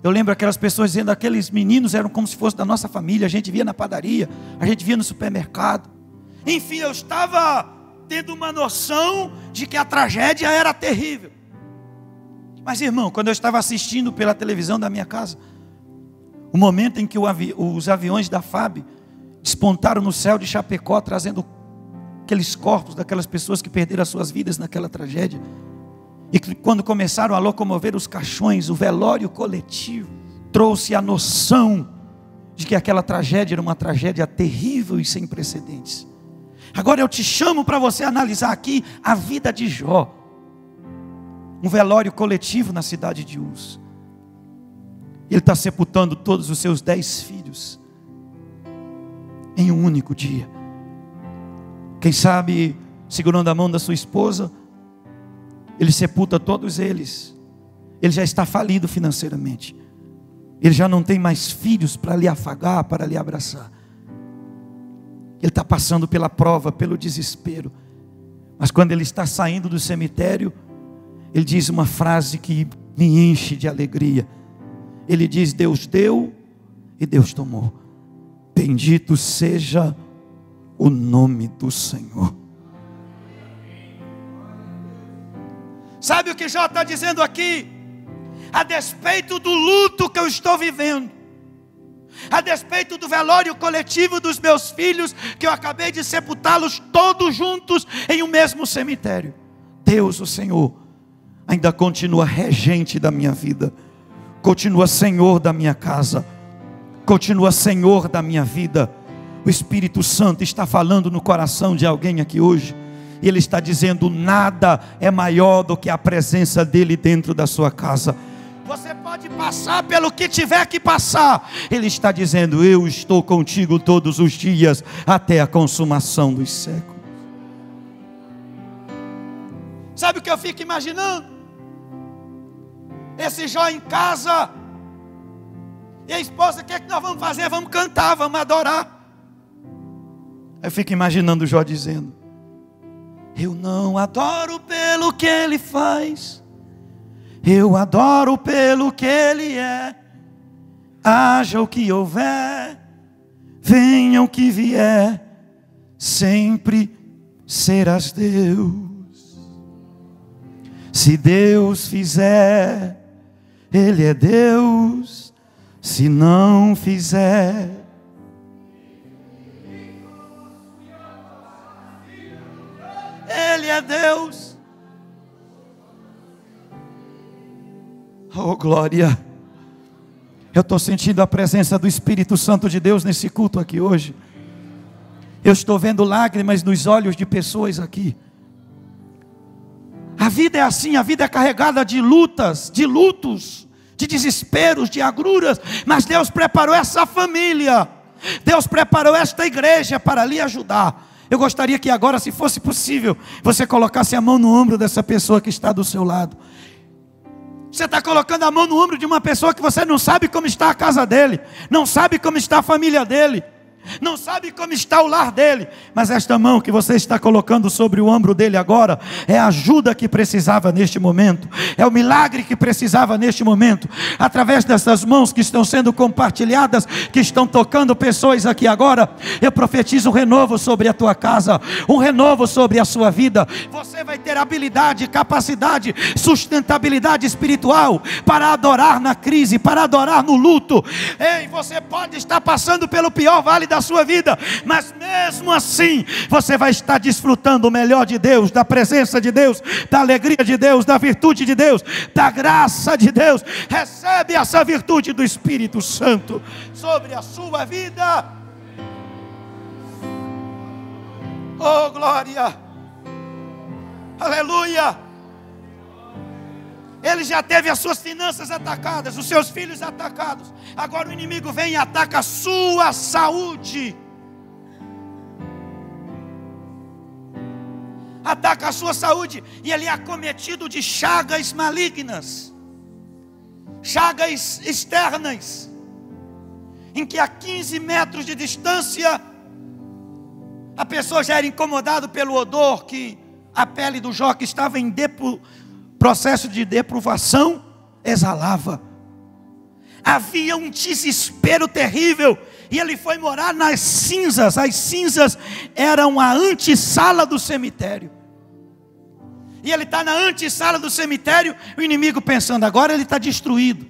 Eu lembro aquelas pessoas dizendo: aqueles meninos eram como se fossem da nossa família, a gente via na padaria, a gente via no supermercado. Enfim, eu estava tendo uma noção de que a tragédia era terrível. Mas, irmão, quando eu estava assistindo pela televisão da minha casa, o momento em que os aviões da FAB despontaram no céu de Chapecó, trazendo aqueles corpos daquelas pessoas que perderam as suas vidas naquela tragédia, e que quando começaram a locomover os caixões, o velório coletivo trouxe a noção de que aquela tragédia era uma tragédia terrível e sem precedentes. Agora eu te chamo para você analisar aqui a vida de Jó. Um velório coletivo na cidade de Uz. Ele está sepultando todos os seus 10 filhos em um único dia. Quem sabe, segurando a mão da sua esposa, ele sepulta todos eles. Ele já está falido financeiramente. Ele já não tem mais filhos para lhe afagar, para lhe abraçar. Ele está passando pela prova, pelo desespero. Mas quando ele está saindo do cemitério, ele diz uma frase que me enche de alegria. Ele diz: Deus deu e Deus tomou. Bendito seja o nome do Senhor. Sabe o que Jó está dizendo aqui? A despeito do luto que eu estou vivendo, a despeito do velório coletivo dos meus filhos, que eu acabei de sepultá-los todos juntos em um mesmo cemitério, Deus, o Senhor, ainda continua regente da minha vida, continua Senhor da minha casa, continua Senhor da minha vida. O Espírito Santo está falando no coração de alguém aqui hoje, e Ele está dizendo: nada é maior do que a presença dEle dentro da sua casa. Você pode passar pelo que tiver que passar. Ele está dizendo: eu estou contigo todos os dias, até a consumação dos séculos. Sabe o que eu fico imaginando? Esse Jó em casa, e a esposa: o que é que nós vamos fazer? Vamos cantar, vamos adorar. Eu fico imaginando o Jó dizendo: eu não adoro pelo que ele faz, eu adoro pelo que ele é. Haja o que houver, venha o que vier, sempre serás Deus. Se Deus fizer, Ele é Deus. Se não fizer, Ele é Deus. Oh, glória. Eu estou sentindo a presença do Espírito Santo de Deus nesse culto aqui hoje. Eu estou vendo lágrimas nos olhos de pessoas aqui. A vida é assim, a vida é carregada de lutas, de lutos, de desesperos, de agruras. Mas Deus preparou essa família, Deus preparou esta igreja para lhe ajudar. Eu gostaria que agora, se fosse possível, você colocasse a mão no ombro dessa pessoa que está do seu lado. Você está colocando a mão no ombro de uma pessoa que você não sabe como está a casa dele, não sabe como está a família dele, não sabe como está o lar dele, mas esta mão que você está colocando sobre o ombro dele agora, é a ajuda que precisava neste momento, é o milagre que precisava neste momento. Através dessas mãos que estão sendo compartilhadas, que estão tocando pessoas aqui agora, eu profetizo um renovo sobre a tua casa, um renovo sobre a sua vida. Você vai ter habilidade, capacidade, sustentabilidade espiritual para adorar na crise, para adorar no luto. Ei, você pode estar passando pelo pior vale da sua vida, mas mesmo assim você vai estar desfrutando o melhor de Deus, da presença de Deus, da alegria de Deus, da virtude de Deus, da graça de Deus. Recebe essa virtude do Espírito Santo sobre a sua vida. Oh, glória, aleluia. Ele já teve as suas finanças atacadas, os seus filhos atacados. Agora o inimigo vem e ataca a sua saúde. Ataca a sua saúde. E ele é acometido de chagas malignas, chagas externas, em que a 15 metros de distância a pessoa já era incomodada pelo odor que a pele do Jó, que estava em processo de deprovação, exalava. Havia um desespero terrível, e ele foi morar nas cinzas. As cinzas eram a antessala do cemitério, e ele está na antessala do cemitério. O inimigo pensando: agora ele está destruído,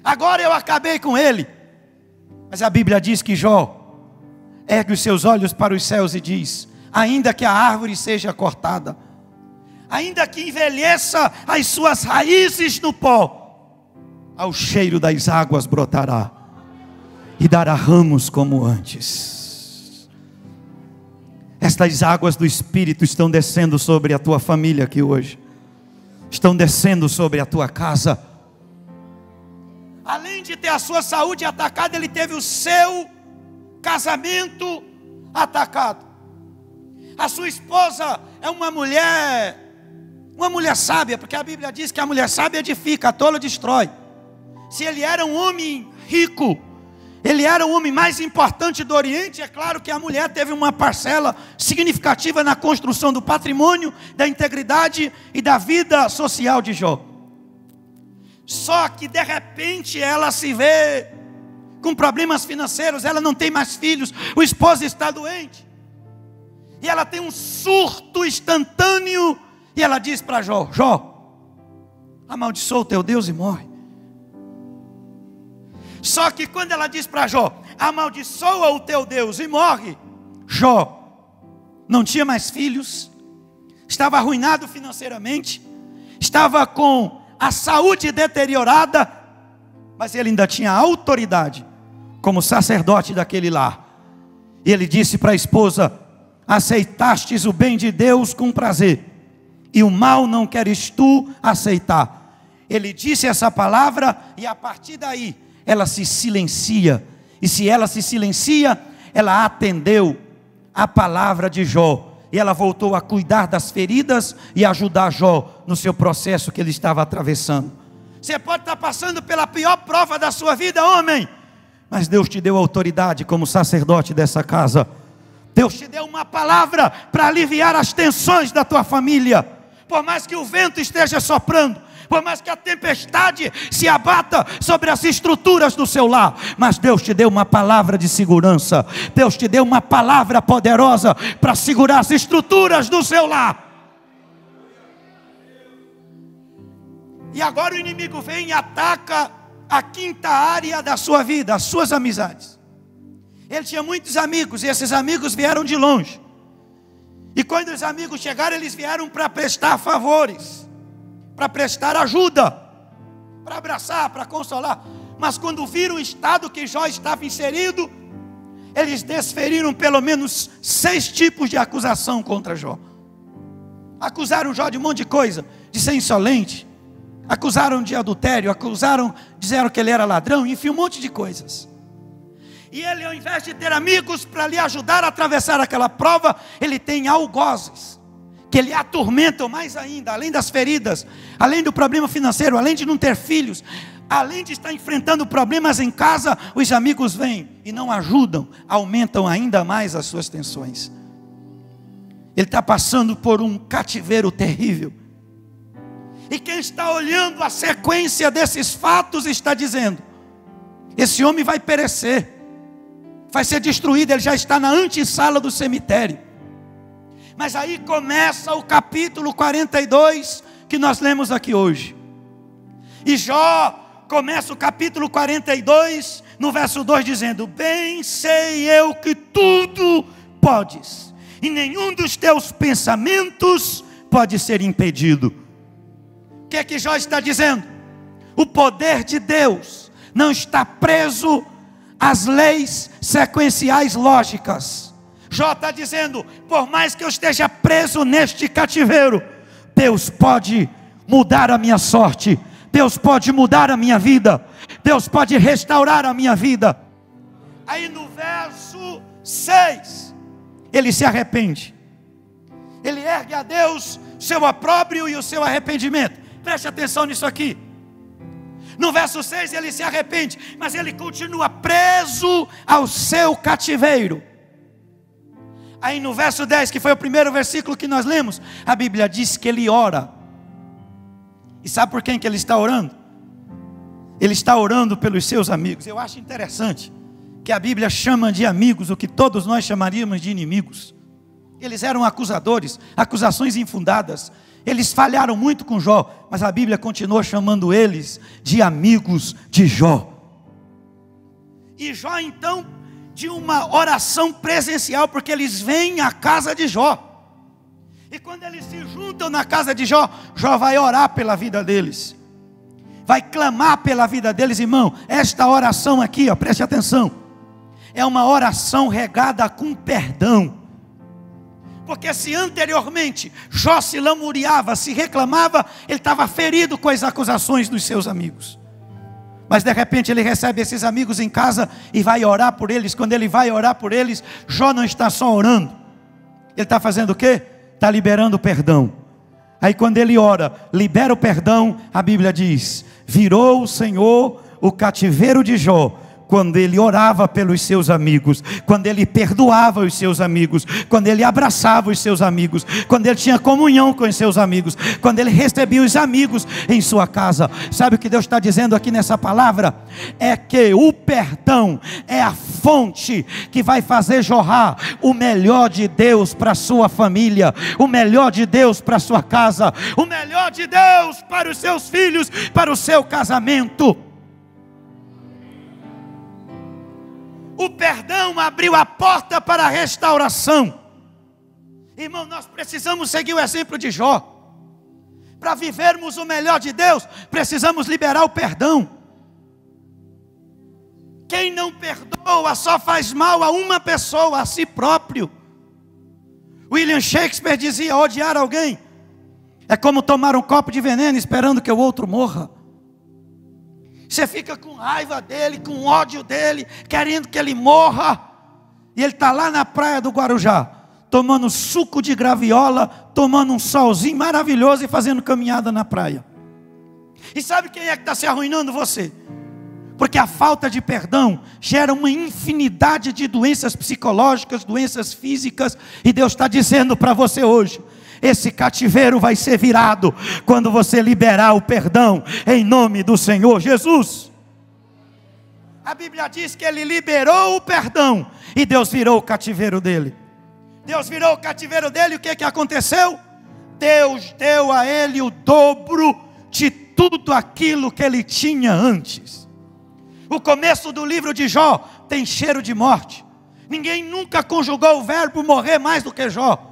agora eu acabei com ele. Mas a Bíblia diz que Jó ergue os seus olhos para os céus e diz: ainda que a árvore seja cortada, ainda que envelheça as suas raízes no pó, ao cheiro das águas brotará, e dará ramos como antes. Estas águas do Espírito estão descendo sobre a tua família aqui hoje, estão descendo sobre a tua casa. Além de ter a sua saúde atacada, ele teve o seu casamento atacado. A sua esposa é uma mulher sábia, porque a Bíblia diz que a mulher sábia edifica, a tola destrói. se ele era um homem rico, ele era o homem mais importante do Oriente, é claro que a mulher teve uma parcela significativa na construção do patrimônio, da integridade e da vida social de Jó. Só que de repente ela se vê com problemas financeiros, ela não tem mais filhos, o esposo está doente, e ela tem um surto instantâneo, e ela diz para Jó: Jó, amaldiçoa o teu Deus e morre. Só que quando ela diz para Jó: amaldiçoa o teu Deus e morre, Jó não tinha mais filhos, estava arruinado financeiramente, estava com a saúde deteriorada, mas ele ainda tinha autoridade como sacerdote daquele lar. E ele disse para a esposa: aceitastes o bem de Deus com prazer, e o mal não queres tu aceitar. Ele disse essa palavra, e a partir daí ela se silencia. E se ela se silencia, ela atendeu a palavra de Jó, e ela voltou a cuidar das feridas e ajudar Jó no seu processo que ele estava atravessando. Você pode estar passando pela pior prova da sua vida, homem, mas Deus te deu autoridade como sacerdote dessa casa. Deus te deu uma palavra para aliviar as tensões da tua família. Por mais que o vento esteja soprando, por mais que a tempestade se abata sobre as estruturas do seu lar, mas Deus te deu uma palavra de segurança. Deus te deu uma palavra poderosa para segurar as estruturas do seu lar. E agora o inimigo vem e ataca a quinta área da sua vida, as suas amizades. Ele tinha muitos amigos, e esses amigos vieram de longe. E quando os amigos chegaram, eles vieram para prestar favores, para prestar ajuda, para abraçar, para consolar. Mas quando viram o estado que Jó estava inserido, eles desferiram pelo menos 6 tipos de acusação contra Jó. Acusaram Jó de um monte de coisa, de ser insolente, acusaram de adultério, disseram que ele era ladrão, enfim, um monte de coisas. E ele, ao invés de ter amigos para lhe ajudar a atravessar aquela prova, ele tem algozes, que lhe atormentam mais ainda, além das feridas, além do problema financeiro, além de não ter filhos, além de estar enfrentando problemas em casa, os amigos vêm e não ajudam, aumentam ainda mais as suas tensões. Ele está passando por um cativeiro terrível. E quem está olhando a sequência desses fatos está dizendo: esse homem vai perecer, vai ser destruído, ele já está na antessala do cemitério. Mas aí começa o capítulo 42 que nós lemos aqui hoje. E Jó começa o capítulo 42 no verso 2 dizendo: bem sei eu que tudo podes, e nenhum dos teus pensamentos pode ser impedido. O que é que Jó está dizendo? O poder de Deus não está preso às leis sequenciais lógicas. Jó está dizendo: por mais que eu esteja preso neste cativeiro, Deus pode mudar a minha sorte, Deus pode mudar a minha vida, Deus pode restaurar a minha vida. Aí no verso 6, ele se arrepende, ele ergue a Deus seu opróbrio e o seu arrependimento. Preste atenção nisso aqui. No verso 6 ele se arrepende, mas ele continua preso ao seu cativeiro. Aí no verso 10, que foi o primeiro versículo que nós lemos, a Bíblia diz que ele ora. E sabe por quem que ele está orando? Ele está orando pelos seus amigos. Eu acho interessante que a Bíblia chama de amigos o que todos nós chamaríamos de inimigos. Eles eram acusadores, acusações infundadas. Eles falharam muito com Jó, mas a Bíblia continua chamando eles de amigos de Jó. E Jó então, de uma oração presencial, porque eles vêm à casa de Jó. E quando eles se juntam na casa de Jó, Jó vai orar pela vida deles, vai clamar pela vida deles, irmão. Esta oração aqui, ó, preste atenção, é uma oração regada com perdão. Porque se anteriormente Jó se lamuriava, se reclamava, ele estava ferido com as acusações dos seus amigos. Mas de repente ele recebe esses amigos em casa e vai orar por eles. Quando ele vai orar por eles, Jó não está só orando, ele está fazendo o quê? Está liberando perdão. Aí quando ele ora, libera o perdão, a Bíblia diz: virou o Senhor o cativeiro de Jó, quando ele orava pelos seus amigos, quando ele perdoava os seus amigos, quando ele abraçava os seus amigos, quando ele tinha comunhão com os seus amigos, quando ele recebia os amigos em sua casa. Sabe o que Deus está dizendo aqui nessa palavra? É que o perdão é a fonte que vai fazer jorrar o melhor de Deus para a sua família, o melhor de Deus para a sua casa, o melhor de Deus para os seus filhos, para o seu casamento. O perdão abriu a porta para a restauração. Irmão, nós precisamos seguir o exemplo de Jó. Para vivermos o melhor de Deus, precisamos liberar o perdão. Quem não perdoa só faz mal a uma pessoa, a si próprio. William Shakespeare dizia: odiar alguém é como tomar um copo de veneno esperando que o outro morra. Você fica com raiva dele, com ódio dele, querendo que ele morra. E ele está lá na praia do Guarujá, tomando suco de graviola, tomando um solzinho maravilhoso e fazendo caminhada na praia. E sabe quem é que está se arruinando? Você. Porque a falta de perdão gera uma infinidade de doenças psicológicas, doenças físicas. E Deus está dizendo para você hoje: esse cativeiro vai ser virado quando você liberar o perdão em nome do Senhor Jesus. A Bíblia diz que ele liberou o perdão e Deus virou o cativeiro dele. Deus virou o cativeiro dele, e o que aconteceu? Deus deu a ele o dobro de tudo aquilo que ele tinha antes. O começo do livro de Jó tem cheiro de morte. Ninguém nunca conjugou o verbo morrer mais do que Jó.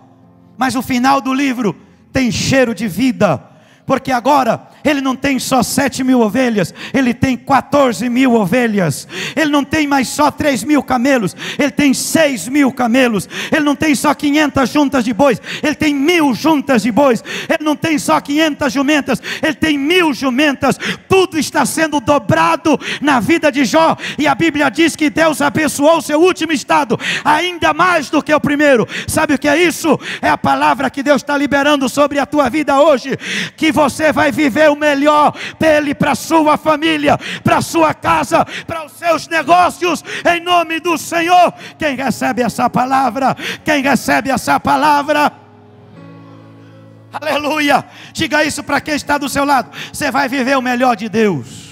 Mas o final do livro tem cheiro de vida, porque agora ele não tem só 7.000 ovelhas, ele tem 14.000 ovelhas. Ele não tem mais só 3.000 camelos, ele tem 6.000 camelos. Ele não tem só 500 juntas de bois, ele tem 1.000 juntas de bois. Ele não tem só 500 jumentas, ele tem 1.000 jumentas. Tudo está sendo dobrado na vida de Jó. E a Bíblia diz que Deus abençoou o seu último estado ainda mais do que o primeiro. Sabe o que é isso? É a palavra que Deus está liberando sobre a tua vida hoje, que você vai viver o melhor dele para a sua família, para a sua casa, para os seus negócios, em nome do Senhor. Quem recebe essa palavra? Quem recebe essa palavra? Aleluia! Diga isso para quem está do seu lado. Você vai viver o melhor de Deus.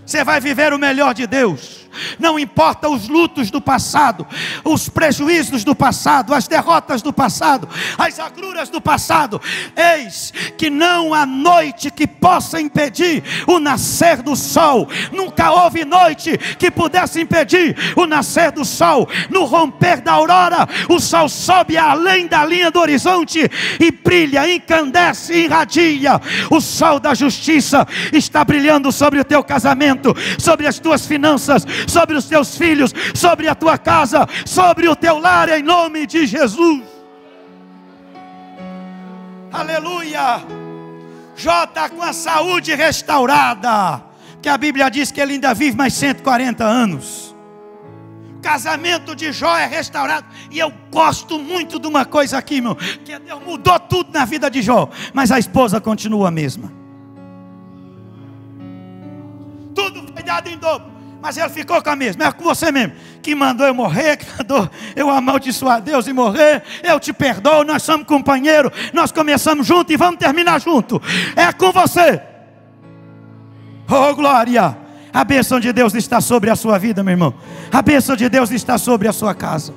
Você vai viver o melhor de Deus. Não importa os lutos do passado, os prejuízos do passado, as derrotas do passado, as agruras do passado. Eis que não há noite que possa impedir o nascer do sol. Nunca houve noite que pudesse impedir o nascer do sol. No romper da aurora, o sol sobe além da linha do horizonte e brilha, incandesce, irradia. O sol da justiça está brilhando sobre o teu casamento, sobre as tuas finanças, sobre os teus filhos, sobre a tua casa, sobre o teu lar, em nome de Jesus. Aleluia. Jó está com a saúde restaurada, que a Bíblia diz que ele ainda vive mais 140 anos. O casamento de Jó é restaurado. E eu gosto muito de uma coisa aqui, meu, que Deus mudou tudo na vida de Jó, mas a esposa continua a mesma. Tudo foi dado em dobro, mas ele ficou com a mesma. É com você mesmo, que mandou eu morrer, que mandou eu amaldiçoar Deus e morrer. Eu te perdoo, nós somos companheiros, nós começamos junto e vamos terminar junto. É com você. Oh glória. A bênção de Deus está sobre a sua vida, meu irmão. A bênção de Deus está sobre a sua casa.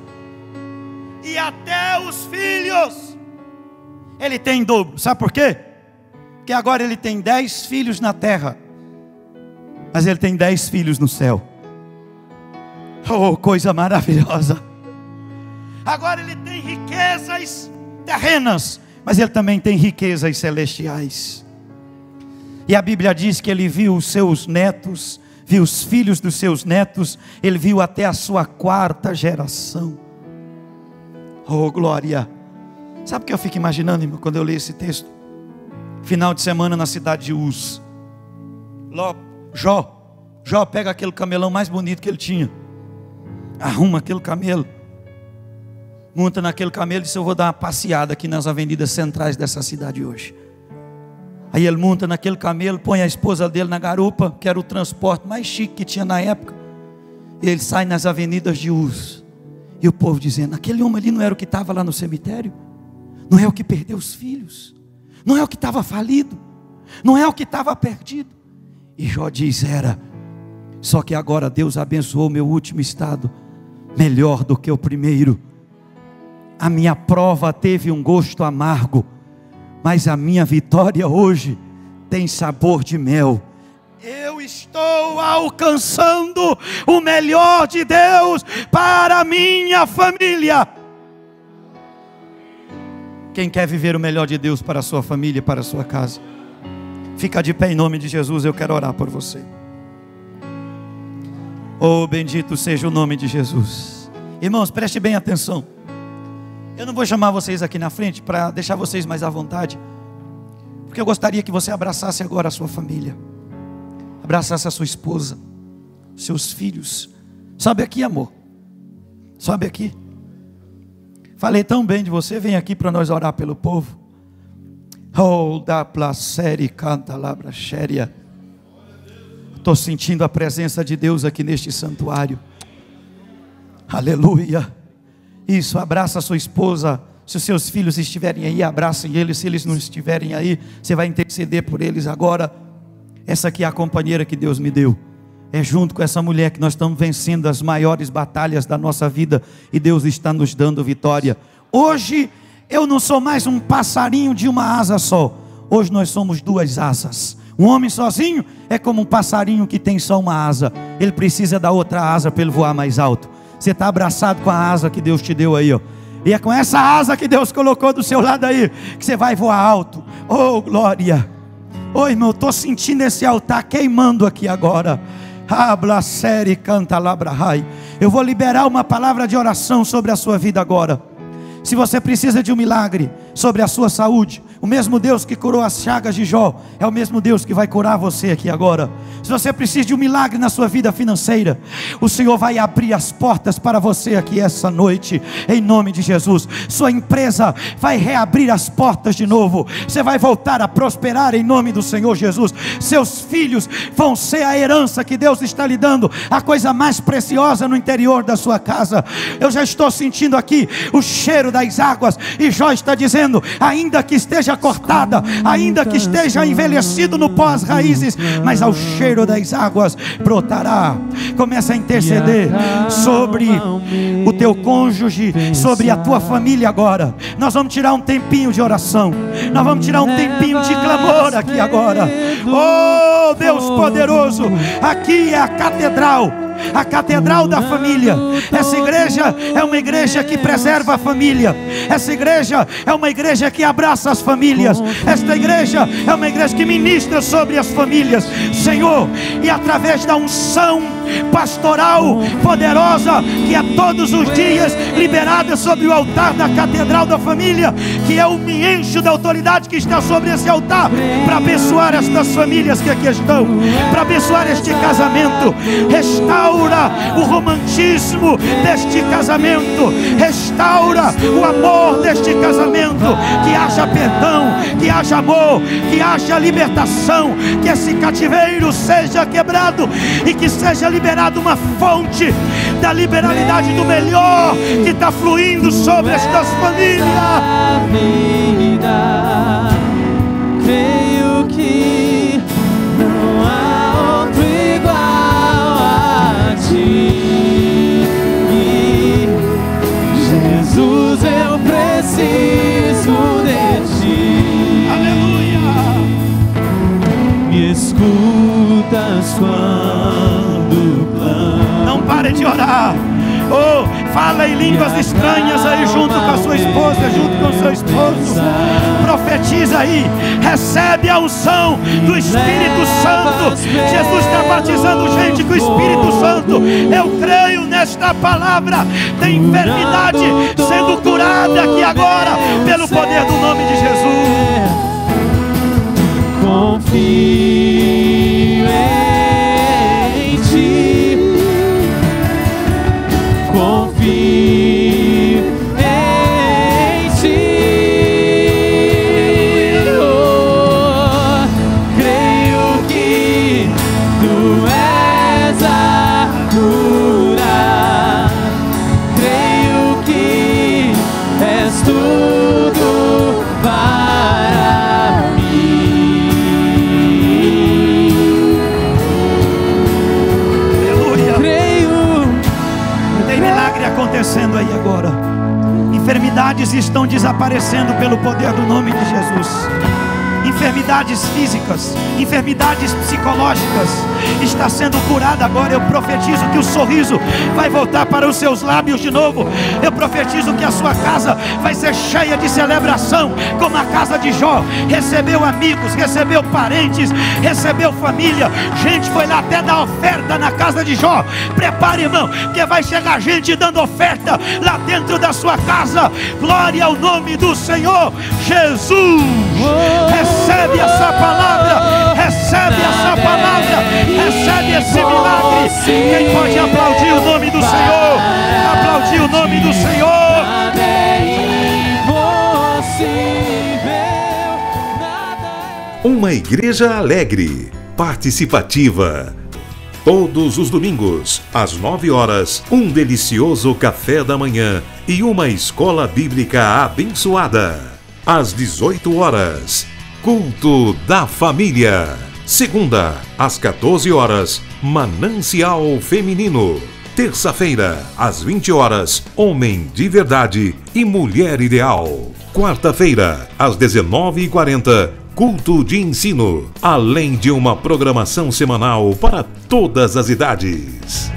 E até os filhos ele tem em dobro. Sabe por quê? Porque agora ele tem 10 filhos na terra, mas ele tem 10 filhos no céu. Oh, coisa maravilhosa. Agora ele tem riquezas terrenas, mas ele também tem riquezas celestiais. E a Bíblia diz que ele viu os seus netos, viu os filhos dos seus netos, ele viu até a sua 4ª geração. Oh, glória. Sabe o que eu fico imaginando, irmão, quando eu leio esse texto? Final de semana na cidade de Uz. Jó pega aquele camelão mais bonito que ele tinha, arruma aquele camelo, monta naquele camelo e diz: eu vou dar uma passeada aqui nas avenidas centrais dessa cidade hoje. Aí ele monta naquele camelo, põe a esposa dele na garupa, que era o transporte mais chique que tinha na época. E ele sai nas avenidas de Uz. E o povo dizendo: aquele homem ali não era o que estava lá no cemitério? Não é o que perdeu os filhos? Não é o que estava falido? Não é o que estava perdido? E Jó diz: era. Só que agora Deus abençoou meu último estado melhor do que o primeiro. A minha prova teve um gosto amargo, mas a minha vitória hoje tem sabor de mel. Eu estou alcançando o melhor de Deus para a minha família. Quem quer viver o melhor de Deus para a sua família e para a sua casa? Fica de pé em nome de Jesus, eu quero orar por você. Oh, bendito seja o nome de Jesus. Irmãos, preste bem atenção. Eu não vou chamar vocês aqui na frente para deixar vocês mais à vontade, porque eu gostaria que você abraçasse agora a sua família, abraçasse a sua esposa, seus filhos. Sobe aqui, amor. Sobe aqui. Falei tão bem de você, vem aqui para nós orar pelo povo. Oh, da placere canta labra xéria. Estou sentindo a presença de Deus aqui neste santuário. Aleluia. Isso, abraça a sua esposa. Se os seus filhos estiverem aí, abracem eles. Se eles não estiverem aí, você vai interceder por eles agora. Essa aqui é a companheira que Deus me deu. É junto com essa mulher que nós estamos vencendo as maiores batalhas da nossa vida, e Deus está nos dando vitória. Hoje eu não sou mais um passarinho de uma asa só. Hoje nós somos duas asas. Um homem sozinho é como um passarinho que tem só uma asa. Ele precisa da outra asa para ele voar mais alto. Você está abraçado com a asa que Deus te deu aí, ó. E é com essa asa que Deus colocou do seu lado aí que você vai voar alto. Oh, glória. Oh, irmão, eu estou sentindo esse altar queimando aqui agora. Habla série canta labrahai. Eu vou liberar uma palavra de oração sobre a sua vida agora. Se você precisa de um milagre sobre a sua saúde, o mesmo Deus que curou as chagas de Jó é o mesmo Deus que vai curar você aqui agora. Se você precisa de um milagre na sua vida financeira, o Senhor vai abrir as portas para você aqui essa noite, em nome de Jesus. Sua empresa vai reabrir as portas de novo. Você vai voltar a prosperar em nome do Senhor Jesus. Seus filhos vão ser a herança que Deus está lhe dando, a coisa mais preciosa no interior da sua casa. Eu já estou sentindo aqui o cheiro das águas, e Jó está dizendo: ainda que esteja cortada, ainda que esteja envelhecido no pó as raízes, mas ao cheiro das águas brotará. Começa a interceder sobre o teu cônjuge, sobre a tua família agora. Nós vamos tirar um tempinho de oração, nós vamos tirar um tempinho de clamor aqui agora. Oh Deus poderoso, aqui é a catedral da família. Essa igreja é uma igreja que preserva a família. Essa igreja é uma igreja que abraça as famílias. Esta igreja é uma igreja que ministra sobre as famílias, Senhor, e através da unção pastoral poderosa que é todos os dias liberada sobre o altar da catedral da família, que eu me encho da autoridade que está sobre esse altar para abençoar estas famílias que aqui estão, para abençoar este casamento. Restaura o romantismo deste casamento, restaura o amor deste casamento, que haja perdão, que haja amor, que haja libertação, que esse cativeiro seja quebrado e que seja liberada uma fonte da liberalidade do melhor que está fluindo sobre estas famílias. Creio que não há outro igual a ti, Jesus, eu preciso de ti. Aleluia. Me escutas quando clamo. Não pare de orar. Oh, fala em línguas estranhas aí junto com a sua esposa, junto com o seu esposo. Profetiza aí, recebe a unção do Espírito Santo. Jesus está batizando gente com o Espírito Santo. Eu creio nesta palavra. Tem enfermidade sendo curada aqui agora pelo poder do nome de Jesus. Confio em ti, confio em ti, oh, acontecendo aí agora. Enfermidades estão desaparecendo pelo poder do nome de Jesus. Enfermidades físicas, enfermidades psicológicas, está sendo curada agora. Eu profetizo que o sorriso vai voltar para os seus lábios de novo. Eu profetizo que a sua casa vai ser cheia de celebração, como a casa de Jó. Recebeu amigos, recebeu parentes, recebeu família. Gente foi lá até dar oferta na casa de Jó. Prepare, irmão, que vai chegar gente dando oferta lá dentro da sua casa. Glória ao nome do Senhor Jesus. Recebe essa palavra, recebe essa palavra, recebe esse milagre. Quem pode aplaudir o nome do Senhor? Aplaudir o nome do Senhor. Uma igreja alegre, participativa. Todos os domingos, às 9 horas, um delicioso café da manhã e uma escola bíblica abençoada. Às 18 horas, culto da família. Segunda, às 14 horas, Manancial Feminino. Terça-feira, às 20 horas, Homem de Verdade e Mulher Ideal. Quarta-feira, às 19h40, culto de ensino, além de uma programação semanal para todas as idades.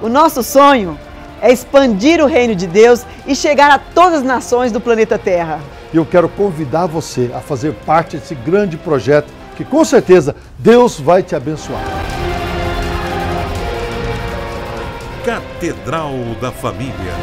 O nosso sonho é expandir o reino de Deus e chegar a todas as nações do planeta Terra. E eu quero convidar você a fazer parte desse grande projeto que com certeza Deus vai te abençoar. Catedral da Família.